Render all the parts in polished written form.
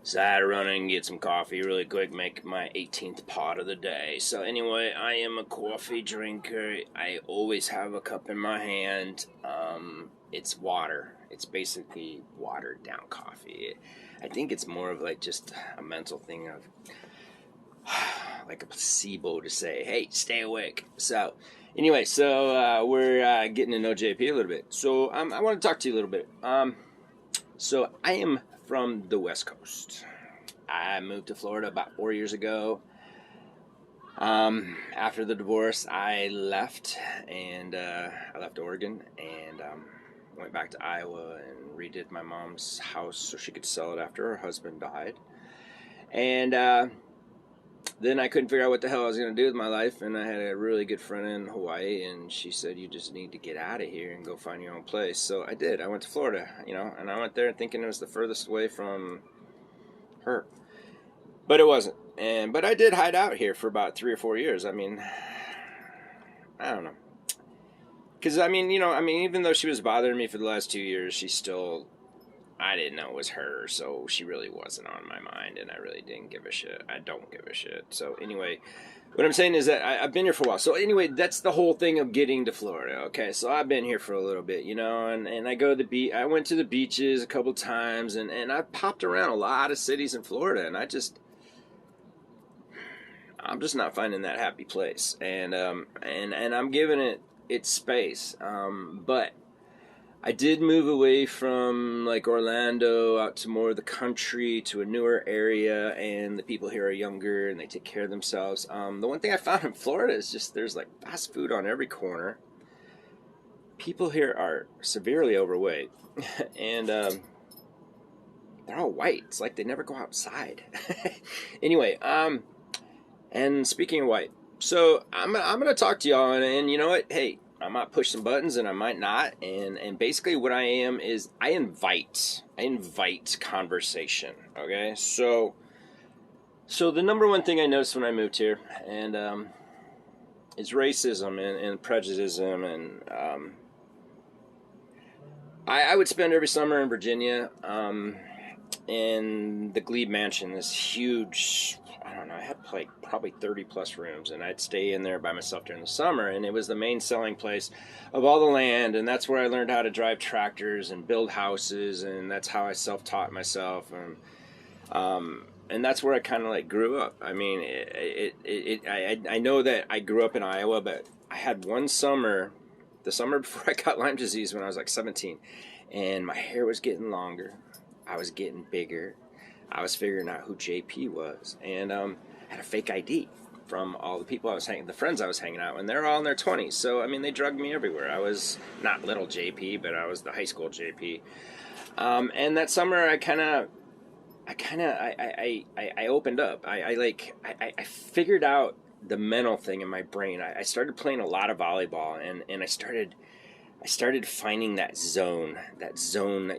So I had to run in and get some coffee really quick, make my 18th pot of the day. So anyway, I am a coffee drinker. I always have a cup in my hand. It's water. It's basically watered down coffee. I think it's more of like just a mental thing of like a placebo to say, hey, stay awake. So anyway, we're getting to know JP a little bit. So I want to talk to you a little bit. So I am from the West Coast. I moved to Florida about 4 years ago. After the divorce, I left, and I left Oregon and went back to Iowa and redid my mom's house so she could sell it after her husband died. And then I couldn't figure out what the hell I was going to do with my life, and I had a really good friend in Hawaii, and she said, you just need to get out of here and go find your own place. So I did. I went to Florida, and I went there thinking it was the furthest away from her. But it wasn't. But I did hide out here for about 3 or 4 years. I mean, I don't know. Because, even though she was bothering me for the last 2 years, she still... I didn't know it was her, so she really wasn't on my mind, and I really didn't give a shit. I don't give a shit. So anyway, what I'm saying is that I've been here for a while. So anyway, that's the whole thing of getting to Florida, okay? So I've been here for a little bit, and I go to the beach. I went to the beaches a couple times, and I popped around a lot of cities in Florida, and I'm just not finding that happy place, and I'm giving it its space, but I did move away from like Orlando out to more of the country to a newer area, and the people here are younger and they take care of themselves. The one thing I found in Florida is just there's like fast food on every corner. People here are severely overweight, and they're all white. It's like they never go outside. Anyway, and speaking of white, so I'm gonna talk to y'all, and you know what? Hey, I might push some buttons and I might not. And basically what I am is I invite conversation. Okay. So the number one thing I noticed when I moved here and is racism and prejudice. And I would spend every summer in Virginia in the Glebe Mansion, this huge, I don't know, I had like probably 30 plus rooms, and I'd stay in there by myself during the summer, and it was the main selling place of all the land, and that's where I learned how to drive tractors and build houses, and that's how I self-taught myself, and that's where I kind of like grew up. I mean, I know that I grew up in Iowa, but I had one summer, the summer before I got Lyme disease when I was like 17, and my hair was getting longer, I was getting bigger, I was figuring out who JP was, and I had a fake ID from all the people the friends I was hanging out with, and they're all in their 20s. So I mean, they drugged me everywhere. I was not little JP, but I was the high school JP. And that summer, I opened up. I figured out the mental thing in my brain. I started playing a lot of volleyball, and I started finding that zone that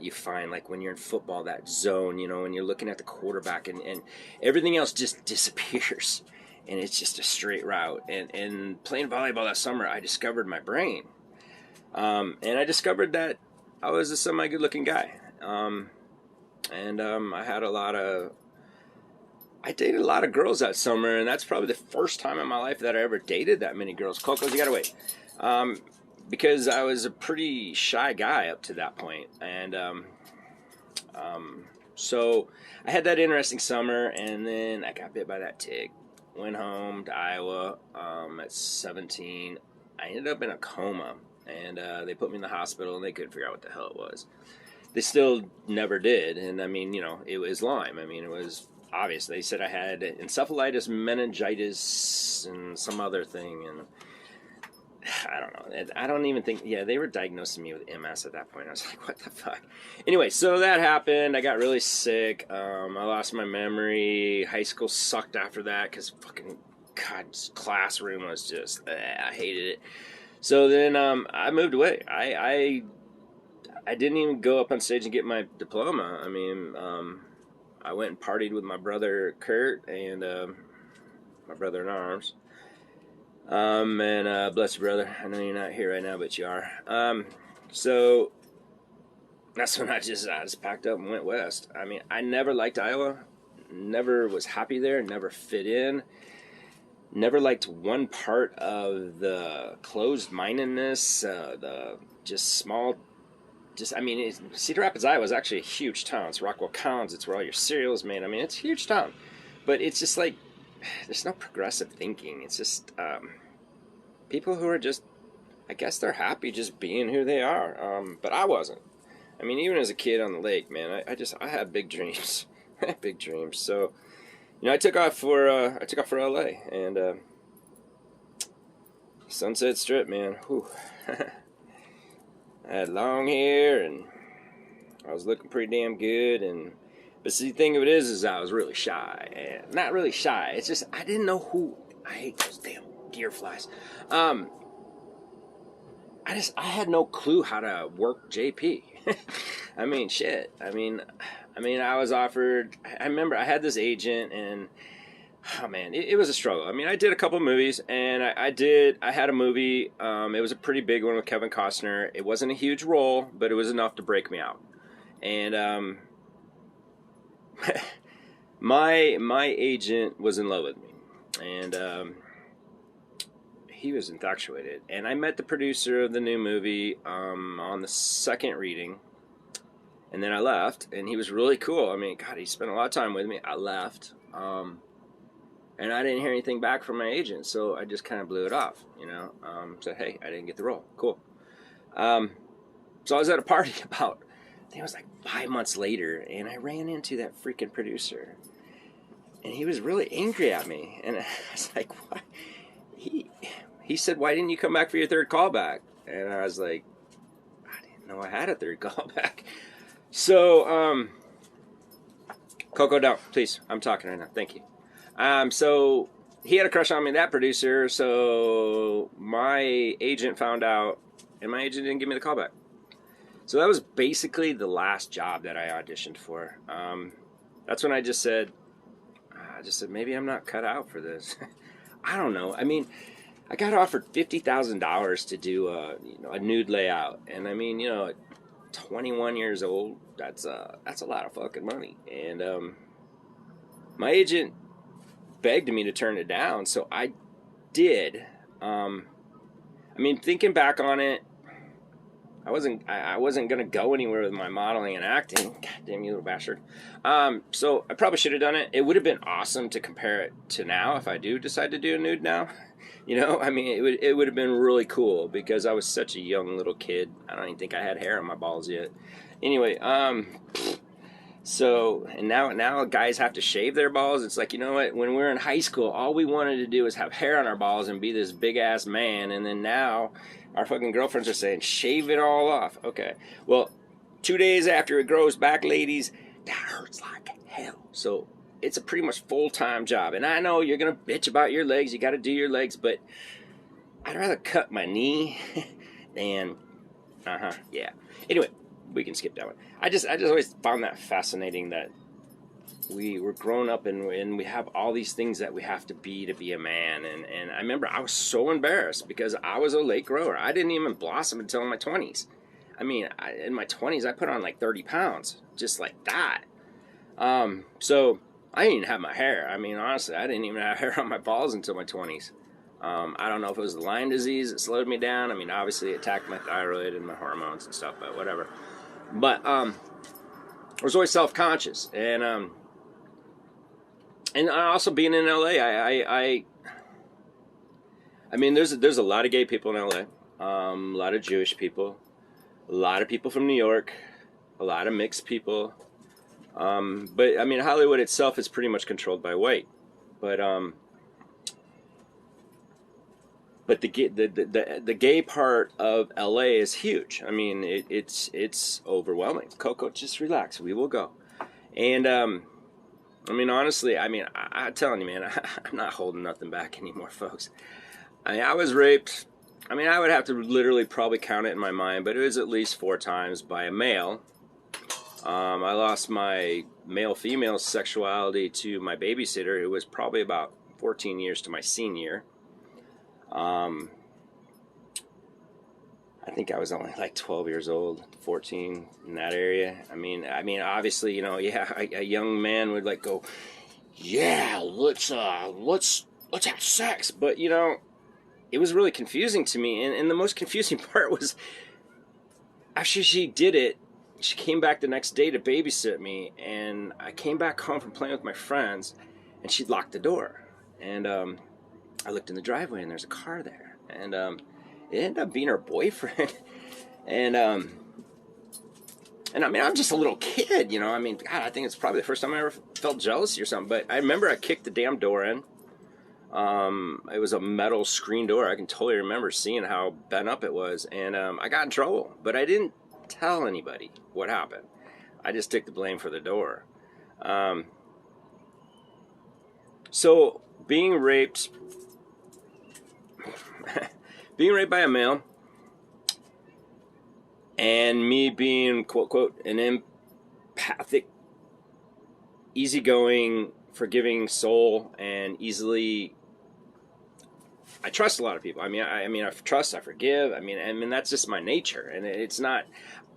you find like when you're in football, that zone, when you're looking at the quarterback and everything else just disappears and it's just a straight route. And playing volleyball that summer, I discovered my brain. And I discovered that I was a semi good looking guy. I dated a lot of girls that summer, and that's probably the first time in my life that I ever dated that many girls. Coco, you gotta wait. Because I was a pretty shy guy up to that point. And so I had that interesting summer, and then I got bit by that tick. Went home to Iowa at 17. I ended up in a coma, and they put me in the hospital, and they couldn't figure out what the hell it was. They still never did, and I mean, it was Lyme. I mean, it was obvious. They said I had encephalitis, meningitis, and some other thing, and I don't know. I don't even think, they were diagnosing me with MS at that point. I was like, what the fuck? Anyway, so that happened. I got really sick. I lost my memory. High school sucked after that because fucking, God, classroom was just, I hated it. So then I moved away. I didn't even go up on stage and get my diploma. I mean, I went and partied with my brother, Kurt, and my brother in arms. And bless you, brother. I know you're not here right now, but you are. That's when I just packed up and went west. I mean, I never liked Iowa. never was happy there, never fit in, never liked one part of the closed-mindedness, the just small, I mean, Cedar Rapids, Iowa is actually a huge town. It's Rockwell County. It's where all your cereal's made. I mean, it's a huge town. But it's just like, there's no progressive thinking. It's just people who are just, I guess they're happy just being who they are. But I wasn't. I mean, even as a kid on the lake, man, I had big dreams. I had big dreams. So, I took off for LA, and Sunset Strip, man. Whew. I had long hair, and I was looking pretty damn good. But see, the thing of it is I was really shy. And not really shy. It's just I didn't know who. I hate those damn deer flies. I had no clue how to work JP. I mean, shit. I mean, I was offered. I remember I had this agent, and oh man, it was a struggle. I mean, I did a couple movies, and I had a movie. It was a pretty big one with Kevin Costner. It wasn't a huge role, but it was enough to break me out. And my agent was in love with me, and he was infatuated. And I met the producer of the new movie on the second reading, and then I left. And he was really cool. I mean, God, he spent a lot of time with me. I left. And I didn't hear anything back from my agent, so I just kind of blew it off, Said, hey, I didn't get the role. Cool. So I was at a party about, I think it was like 5 months later, and I ran into that freaking producer. And he was really angry at me. And I was like, what? He said, why didn't you come back for your third callback? And I was like, I didn't know I had a third callback. So, Coco, don't, please. I'm talking right now. Thank you. So he had a crush on me, that producer, so my agent found out, and my agent didn't give me the callback. So that was basically the last job that I auditioned for. That's when I just said, maybe I'm not cut out for this. I don't know. I mean, I got offered $50,000 to do a nude layout, and I mean, at 21 years old, that's a lot of fucking money. And my agent begged me to turn it down, so I did. I mean, thinking back on it, I wasn't gonna go anywhere with my modeling and acting. God damn you, little bastard. So I probably should have done it. It would have been awesome to compare it to now if I do decide to do a nude now. I mean, it would have been really cool because I was such a young little kid. I don't even think I had hair on my balls yet. Anyway, so, and now guys have to shave their balls. It's like, you know what? When we were in high school, all we wanted to do was have hair on our balls and be this big-ass man. And then now our fucking girlfriends are saying, shave it all off. Okay. Well, 2 days after it grows back, ladies, that hurts like hell. So it's a pretty much full-time job. And I know you're going to bitch about your legs. You got to do your legs. But I'd rather cut my knee than, yeah. Anyway. We can skip that one. I just always found that fascinating that we were grown up and we have all these things that we have to be a man. And I remember I was so embarrassed because I was a late grower. I didn't even blossom until my 20s. I mean, in my 20s, I put on like 30 pounds, just like that. So I didn't even have my hair. I mean, honestly, I didn't even have hair on my balls until my 20s. I don't know if it was the Lyme disease that slowed me down. I mean, obviously it attacked my thyroid and my hormones and stuff, but whatever. But I was always self-conscious, and also being in LA, I mean, there's a lot of gay people in LA, a lot of Jewish people, a lot of people from New York, a lot of mixed people. But I mean, Hollywood itself is pretty much controlled by white, but the gay part of LA is huge. I mean, it's overwhelming. Coco, just relax. We will go. And I mean, honestly, I'm telling you, man, I'm not holding nothing back anymore, folks. I was raped. I mean, I would have to literally probably count it in my mind, but it was at least 4 times by a male. I lost my male-female sexuality to my babysitter, who was probably about 14 years to my senior. I think I was only like 12 years old, 14 in that area. I mean, obviously, yeah, a young man would like go, yeah, let's have sex. But you know, it was really confusing to me, and the most confusing part was after she did it, she came back the next day to babysit me, and I came back home from playing with my friends, and she'd locked the door. And I looked in the driveway, and there's a car there, and it ended up being her boyfriend. and and I mean, I'm just a little kid, you know. I mean, God, I think it's probably the first time I ever felt jealousy or something. But I remember I kicked the damn door in. It was a metal screen door. I can totally remember seeing how bent up it was, and I got in trouble. But I didn't tell anybody what happened. I just took the blame for the door. So being raped, being raped by a male, and me being quote quote an empathic, easygoing, forgiving soul, and easily, I trust a lot of people. I mean, I trust, I forgive. I mean, that's just my nature, and it's not.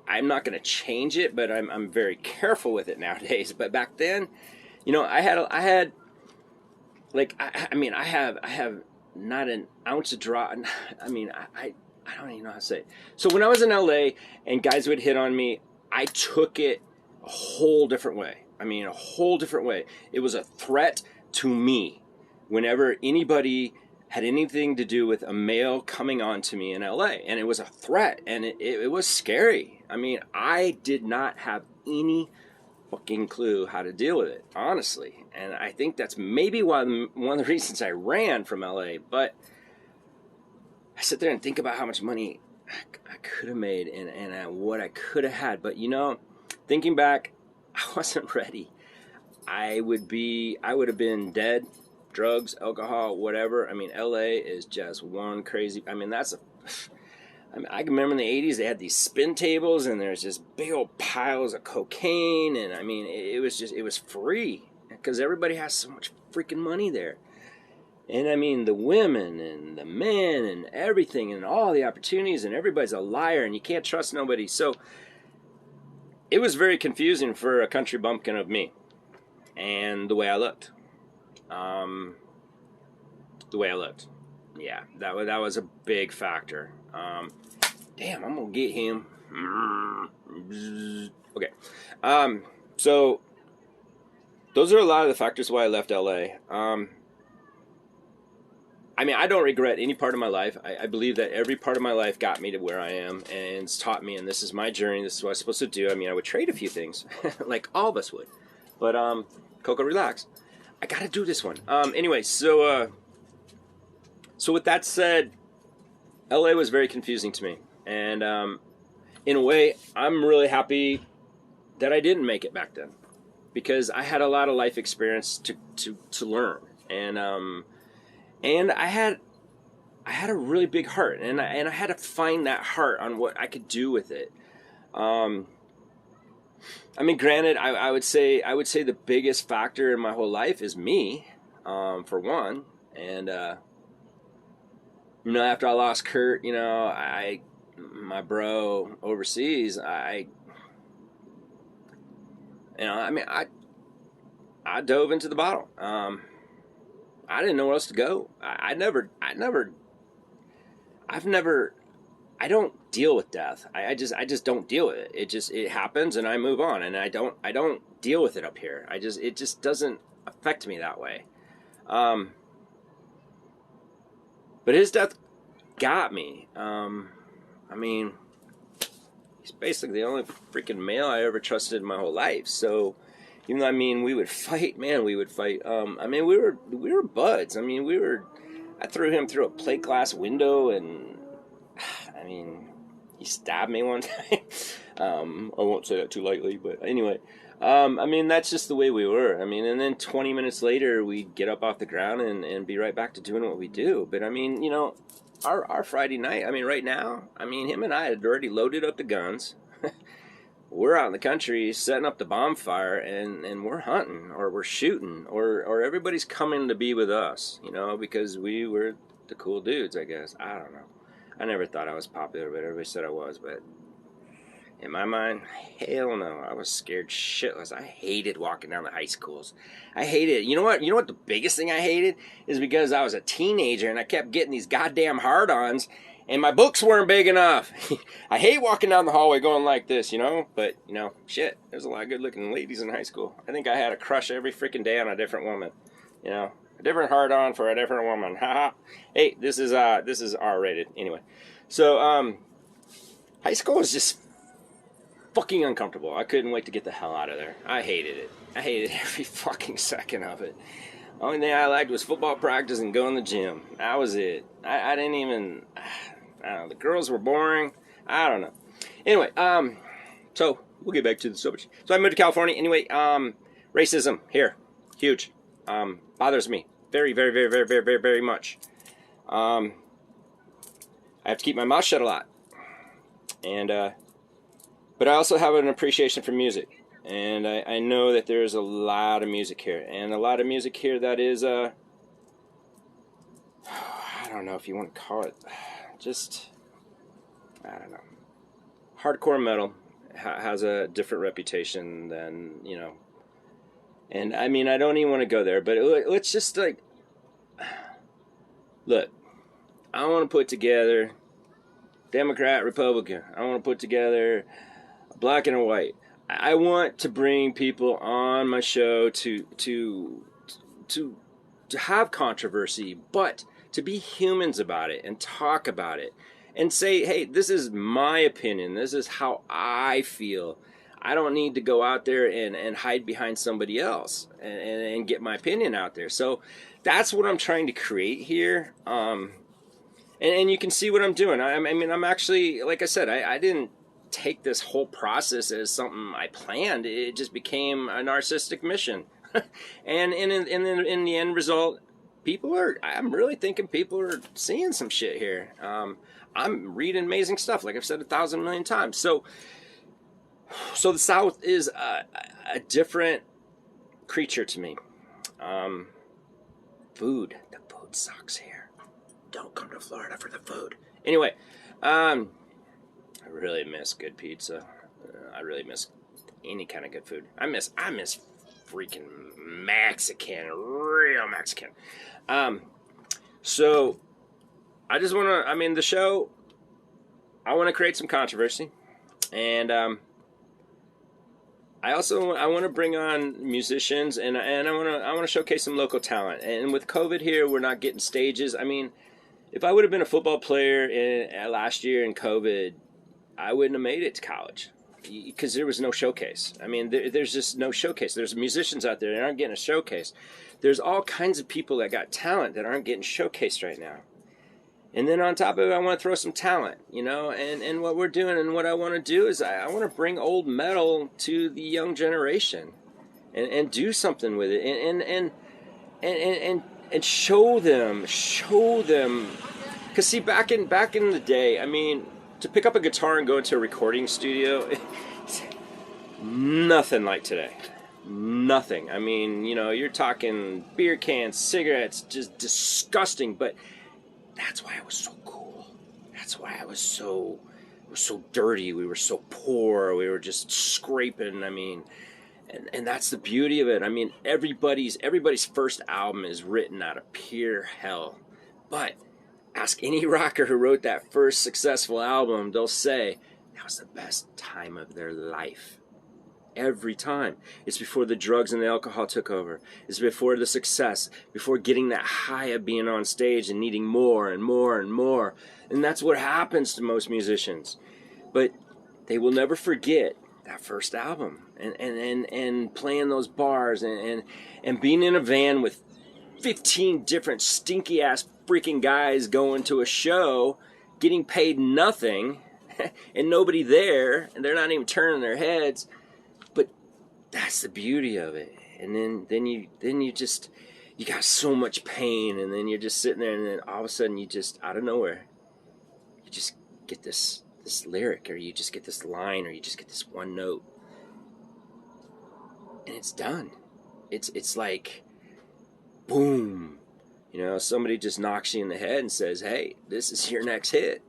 I'm not going to change it, but I'm very careful with it nowadays. But back then, you know, I had like I have not an ounce of draw. I mean, I don't even know how to say it. So when I was in LA and guys would hit on me, I took it a whole different way. I mean, a whole different way. It was a threat to me whenever anybody had anything to do with a male coming on to me in LA. And it was a threat, and it was scary. I mean, I did not have any fucking clue how to deal with it, honestly. And I think that's maybe one of the reasons I ran from LA. But I sit there and think about how much money I could have made and what I could have had. But, you know, thinking back, I wasn't ready. I would have been dead, drugs, alcohol, whatever. I mean, LA is just one crazy. I mean, I can remember in the 80s they had these spin tables and there's just big old piles of cocaine. And I mean, it was free because everybody has so much freaking money there. And I mean, the women and the men and everything and all the opportunities, and everybody's a liar and you can't trust nobody. So it was very confusing for a country bumpkin of me, and the way I looked. Yeah, that was a big factor. Damn, I'm gonna get him. Okay. So those are a lot of the factors why I left LA. I mean, I don't regret any part of my life. I believe that every part of my life got me to where I am, and it's taught me, and this is my journey, this is what I'm supposed to do. I mean, I would trade a few things, like all of us would. But, Coco, relax. I gotta do this one. Anyway, so with that said, LA was very confusing to me. And, in a way, I'm really happy that I didn't make it back then. Because I had a lot of life experience to learn. And I had a really big heart, and I had to find that heart on what I could do with it. I mean, granted, I would say the biggest factor in my whole life is me, for one. And you know, after I lost Kurt, you know, my bro overseas, I dove into the bottle. I didn't know where else to go. I don't deal with death. I just don't deal with it. It happens and I move on, and I don't deal with it up here. It just doesn't affect me that way. But his death got me. I mean, he's basically the only freaking male I ever trusted in my whole life. So, even though, I mean, we would fight, man, we would fight. I mean, we were buds. I mean, I threw him through a plate glass window, and I mean, he stabbed me one time. I won't say that too lightly, but anyway, I mean, that's just the way we were. I mean, and then 20 minutes later, we'd get up off the ground and be right back to doing what we do. But I mean, you know, our Friday night, I mean, right now, I mean, him and I had already loaded up the guns. We're out in the country setting up the bonfire, and we're hunting, or we're shooting, or everybody's coming to be with us, you know, because we were the cool dudes, I guess. I don't know. I never thought I was popular, but everybody said I was. But In my mind, hell no. I was scared shitless. I hated walking down the high schools. I hated it. You know what? You know what the biggest thing I hated is because I was a teenager and I kept getting these goddamn hard-ons and my books weren't big enough. I hate walking down the hallway going like this, you know? But, you know, shit, there's a lot of good-looking ladies in high school. I think I had a crush every freaking day on a different woman. You know? A different hard-on for a different woman. Haha. Hey, this is R-rated. Anyway. So, high school was just fucking uncomfortable. I couldn't wait to get the hell out of there. I hated it. I hated every fucking second of it. Only thing I liked was football practice and going to the gym. That was it. I didn't even... I don't know. The girls were boring. I don't know. Anyway, so we'll get back to the subject. So I moved to California. Anyway, racism here. Huge. Bothers me. Very, very, very, very, very, very, very much. I have to keep my mouth shut a lot. And, but I also have an appreciation for music. And I know that there's a lot of music here. And a lot of music here that is, I don't know if you want to call it, just, I don't know. Hardcore metal has a different reputation than, you know. And, I mean, I don't even want to go there. But let's just, like, look, I want to put together Democrat, Republican. I want to put together black and a white. I want to bring people on my show to have controversy, but to be humans about it and talk about it and say, hey, this is my opinion. This is how I feel. I don't need to go out there and hide behind somebody else and get my opinion out there. So that's what I'm trying to create here. And you can see what I'm doing. I mean, I'm actually, like I said, I didn't take this whole process as something I planned. It just became a narcissistic mission. And in the end result, I'm really thinking people are seeing some shit here. I'm reading amazing stuff, like I've said 1,000 million times. So the South is a different creature to me. Food. The food sucks here. Don't come to Florida for the food. Anyway, I really miss good pizza. I really miss any kind of good food. I miss freaking Mexican, real Mexican. So I just want to, the show, I want to create some controversy. And I want to bring on musicians, and I want to showcase some local talent. And with COVID here, we're not getting stages. I mean, if I would have been a football player last year in COVID, I wouldn't have made it to college because there was no showcase. I mean, there's just no showcase. There's musicians out there that aren't getting a showcase. There's all kinds of people that got talent that aren't getting showcased right now. And then on top of it, I want to throw some talent, you know, and what we're doing and what I want to do is I want to bring old metal to the young generation and do something with it and show them. Because see, back in the day, I mean, to pick up a guitar and go into a recording studio, it's nothing like today. Nothing. I mean, you know, you're talking beer cans, cigarettes, just disgusting. But that's why it was so cool. That's why it was so dirty. We were so poor. We were just scraping. I mean, and that's the beauty of it. I mean, everybody's first album is written out of pure hell. But ask any rocker who wrote that first successful album, they'll say that was the best time of their life. Every time. It's before the drugs and the alcohol took over. It's before the success, before getting that high of being on stage and needing more and more and more. And that's what happens to most musicians. But they will never forget that first album and playing those bars and being in a van with 15 different stinky ass freaking guys going to a show, getting paid nothing, and nobody there, and they're not even turning their heads. But that's the beauty of it. And then you got so much pain, and then you're just sitting there, and then all of a sudden you just out of nowhere, you just get this lyric, or you just get this line, or you just get this one note, and it's done. It's like boom. You know, somebody just knocks you in the head and says, hey, this is your next hit.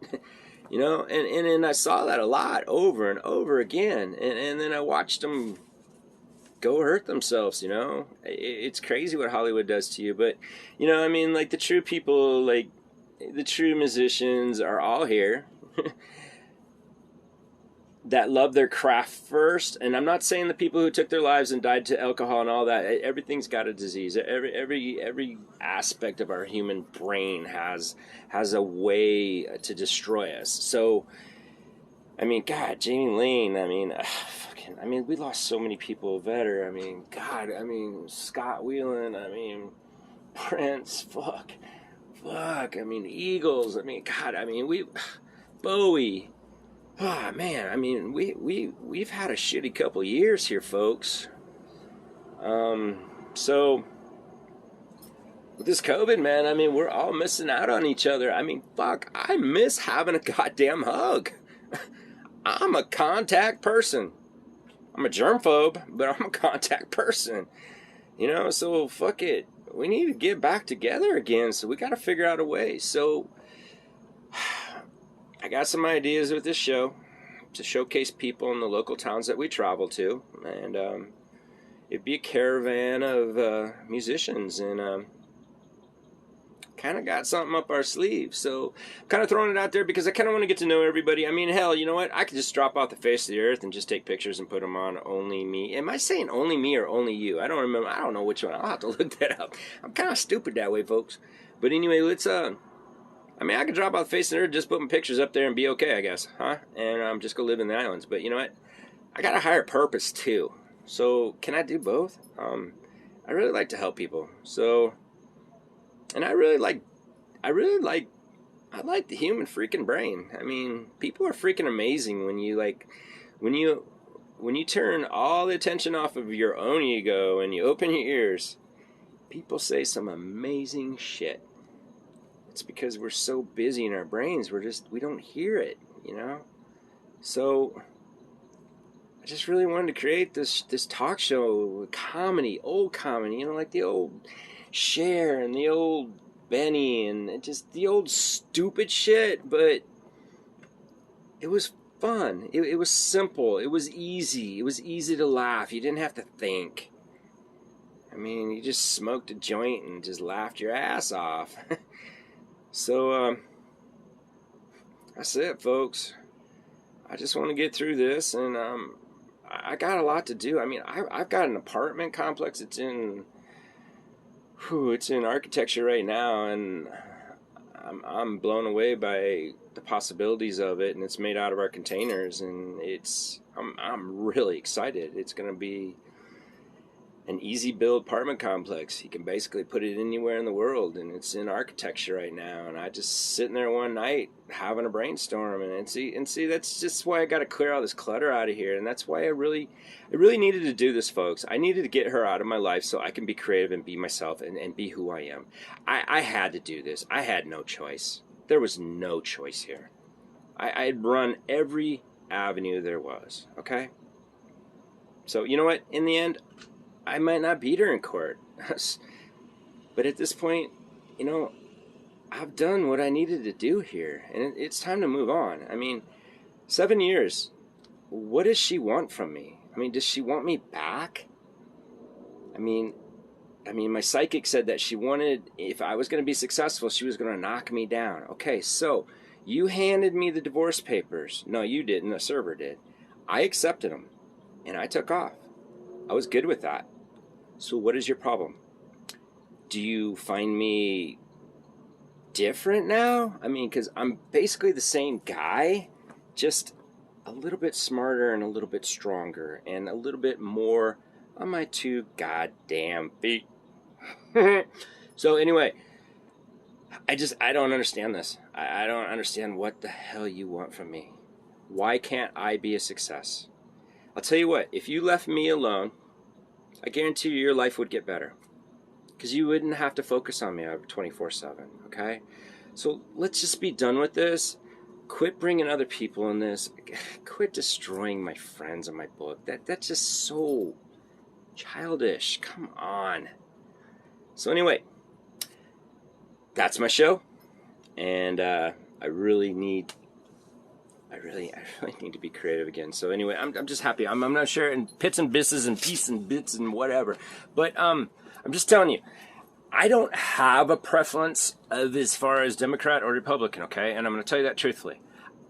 You know, and I saw that a lot over and over again. And then I watched them go hurt themselves, you know. It's crazy what Hollywood does to you. But, you know, I mean, like the true people, like the true musicians are all here. That love their craft first, and I'm not saying the people who took their lives and died to alcohol and all that. Everything's got a disease. Every aspect of our human brain has a way to destroy us. So, I mean, God, Jamie Lane. I mean, I mean, we lost so many people. Vetter. I mean, God. I mean, Scott Weiland. I mean, Prince. Fuck. I mean, Eagles. I mean, God. I mean, Bowie. Oh, man, I mean, we've had a shitty couple years here, folks. So, with this COVID, man, I mean, we're all missing out on each other. I mean, fuck, I miss having a goddamn hug. I'm a contact person. I'm a germphobe, but I'm a contact person. You know, so fuck it. We need to get back together again, so we got to figure out a way. So, I got some ideas with this show to showcase people in the local towns that we travel to, and it'd be a caravan of musicians, and kind of got something up our sleeve. So kind of throwing it out there because I kind of want to get to know everybody. I mean, hell, you know what? I could just drop off the face of the earth and just take pictures and put them on Only Me. Am I saying Only Me or Only You? I don't remember. I don't know which one. I'll have to look that up. I'm kind of stupid that way, folks. But anyway, let's I mean, I could drop off the face of the earth, just put my pictures up there and be okay, I guess, huh? And just go live in the islands. But you know what? I got a higher purpose too. So can I do both? I really like to help people. So, and I like the human freaking brain. I mean, people are freaking amazing when you turn all the attention off of your own ego and you open your ears. People say some amazing shit. It's because we're so busy in our brains, we don't hear it, you know? So, I just really wanted to create this talk show, comedy, old comedy, you know, like the old Cher and the old Benny and just the old stupid shit, but it was fun. It was simple. It was easy. It was easy to laugh. You didn't have to think. I mean, you just smoked a joint and just laughed your ass off. So, that's it, folks. I just want to get through this, and I got a lot to do. I mean, I've got an apartment complex. It's in architecture right now, and I'm blown away by the possibilities of it. And it's made out of our containers, and I'm really excited. It's going to be an easy build apartment complex. You can basically put it anywhere in the world, and it's in architecture right now. And I just sitting there one night having a brainstorm, and see that's just why I got to clear all this clutter out of here. And that's why I really needed to do this, folks. I needed to get her out of my life so I can be creative and be myself and be who I am. I had to do this. I had no choice. There was no choice here. I'd run every avenue there was. Okay. So you know what? In the end, I might not beat her in court. But at this point, you know, I've done what I needed to do here. And it's time to move on. I mean, 7 years. What does she want from me? I mean, does she want me back? I mean, my psychic said that she wanted, if I was going to be successful, she was going to knock me down. Okay, so you handed me the divorce papers. No, you didn't. The server did. I accepted them. And I took off. I was good with that. So what is your problem? Do you find me different now? I mean, because I'm basically the same guy, just a little bit smarter and a little bit stronger and a little bit more on my two goddamn feet. So anyway, I don't understand this. I don't understand what the hell you want from me. Why can't I be a success? I'll tell you what, if you left me alone, I guarantee you your life would get better. Because you wouldn't have to focus on me 24/7, okay? So let's just be done with this. Quit bringing other people in this. Quit destroying my friends and my book. That's just so childish. Come on. So anyway, that's my show. And I really need I really need to be creative again. So anyway, I'm just happy. I'm not sure in bits and pieces and pieces and bits and whatever. But I'm just telling you, I don't have a preference of as far as Democrat or Republican, okay? And I'm going to tell you that truthfully.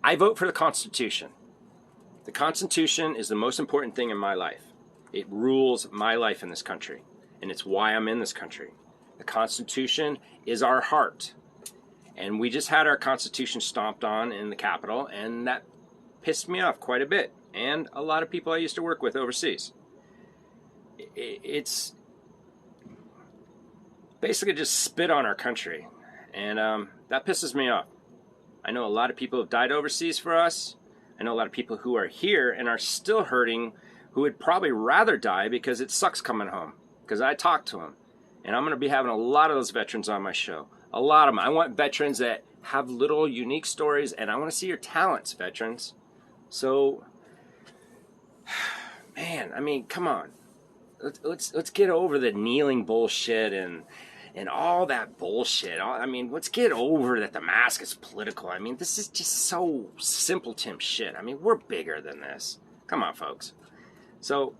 I vote for the Constitution. The Constitution is the most important thing in my life. It rules my life in this country, and it's why I'm in this country. The Constitution is our heart. And we just had our Constitution stomped on in the Capitol, and that pissed me off quite a bit. And a lot of people I used to work with overseas. It's basically just spit on our country. And that pisses me off. I know a lot of people have died overseas for us. I know a lot of people who are here and are still hurting who would probably rather die because it sucks coming home. Because I talked to them. And I'm going to be having a lot of those veterans on my show. A lot of them. I want veterans that have little unique stories, and I want to see your talents, veterans. So, man, I mean, come on. Let's get over the kneeling bullshit and all that bullshit. I mean, let's get over that the mask is political. I mean, this is just so simpleton shit. I mean, we're bigger than this. Come on, folks. So,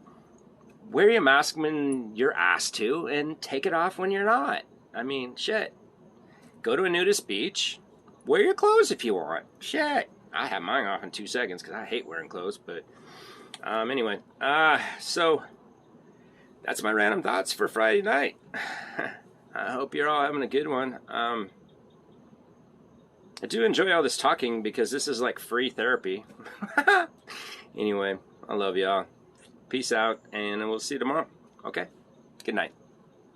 wear your mask when you're asked to, and take it off when you're not. I mean, shit. Go to a nudist beach. Wear your clothes if you want. Shit. I have mine off in 2 seconds because I hate wearing clothes. But anyway, so that's my random thoughts for Friday night. I hope you're all having a good one. I do enjoy all this talking because this is like free therapy. Anyway, I love y'all. Peace out, and we'll see you tomorrow. Okay? Good night.